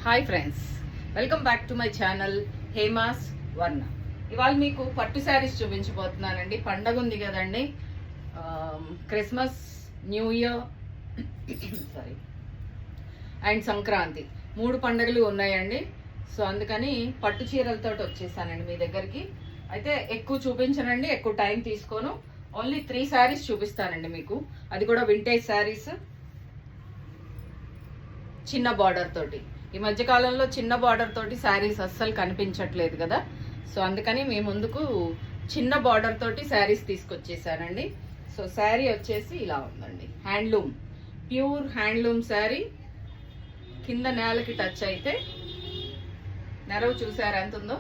Hi friends, welcome back to my channel Hema's వర్ణ. ఇవాళ మీకు పట్టు శారీస్ చూపించబోతున్నానండి. పండగ ఉంది కదండి, Christmas, new year sorry and Sankranti, 3 పండుగలు ఉన్నాయండి. సో అందుకని పట్టు చీరలతో వచ్చేసానండి మీ దగ్గరికి. అయితే ఎక్కువ చూపించనండి, ఎక్కువ టైం తీసుకోను. ఓన్లీ 3 శారీస్ చూపిస్తానండి మీకు, అది కూడా వింటేజ్ శారీస్, చిన్న బార్డర్ తోటి. ఈ మధ్య కాలంలో చిన్న బార్డర్ తోటి శారీస్ అస్సలు కనిపించట్లేదు కదా, సో అందుకని మీ ముందుకు చిన్న బార్డర్ తోటి శారీస్ తీసుకొచ్చేసానండి. సో శారీ వచ్చేసి ఇలా ఉందండి, హ్యాండ్లూమ్, ప్యూర్ హ్యాండ్లూమ్ శారీ. కింద నేలకి టచ్ అయితే నెరవు చూసారా ఎంత ఉందో.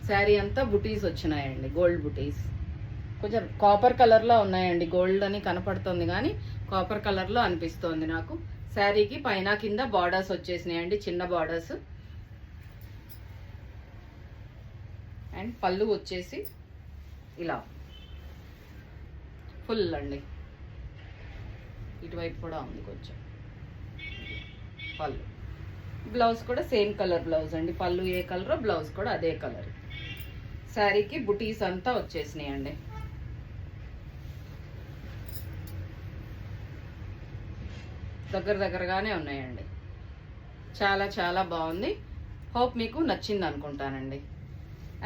శారీ అంతా బుటీస్ వచ్చినాయండి, గోల్డ్ బుటీస్. కొంచెం కాపర్ కలర్లో ఉన్నాయండి, గోల్డ్ అని కనపడుతుంది కానీ కాపర్ కలర్లో అనిపిస్తోంది నాకు. శారీకి పైన కింద బార్డర్స్ వచ్చేసినాయండి, చిన్న బార్డర్స్. అండ్ పళ్ళు వచ్చేసి ఇలా ఫుల్ అండి, ఇటువైపు కూడా ఉంది కొంచెం పళ్ళు. బ్లౌజ్ కూడా సేమ్ కలర్ బ్లౌజ్ అండి, పళ్ళు ఏ కలరో బ్లౌజ్ కూడా అదే కలర్. శారీకి బుటీస్ అంతా వచ్చేసినాయండి. దగ్గరగానే ఉన్నాయండి. చాలా చాలా బాగుంది. హోప్ మీకు నచ్చింది అనుకుంటానండి.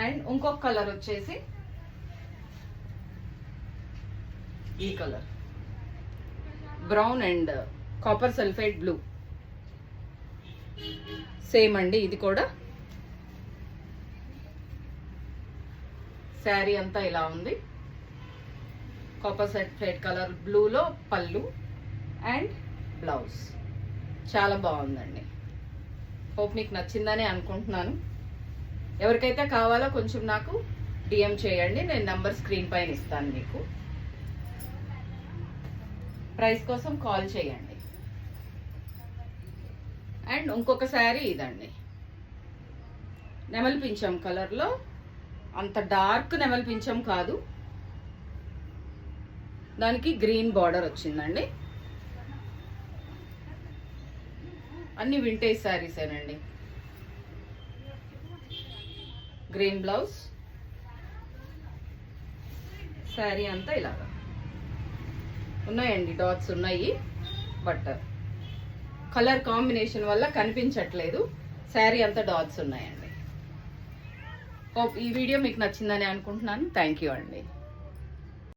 అండ్ ఇంకొక కలర్ వచ్చేసి ఈ colour, brown and copper sulphate blue. Same అండి, ఇది కూడా శారీ అంతా ఇలా ఉంది. కాపర్ సల్ఫేట్ కలర్ బ్లూలో పళ్ళు అండ్ బ్లౌజ్. చాలా బాగుందండి. హోప్ మీకు నచ్చిందని అనుకుంటున్నాను. ఎవరికైతే కావాలో కొంచెం నాకు డిఎం చేయండి, నేను నంబర్ స్క్రీన్ పైన ఇస్తాను మీకు. ప్రైస్ కోసం కాల్ చేయండి. అండ్ ఇంకొక శారీ ఇదండి, నెమలి పింఛం కలర్లో, అంత డార్క్ నెమలి పింఛం కాదు, దానికి గ్రీన్ బార్డర్ వచ్చిందండి. అన్ని వింటేజ్ శారీసేనండి. గ్రీన్ బ్లౌజ్, శారీ అంతా ఇలాగా ఉన్నాయండి, డాట్స్ ఉన్నాయి, బట్ కలర్ కాంబినేషన్ వల్ల కనిపించట్లేదు. శారీ అంతా డాట్స్ ఉన్నాయండి. ఈ వీడియో మీకు నచ్చిందని అనుకుంటున్నాను. థ్యాంక్ యూ అండి.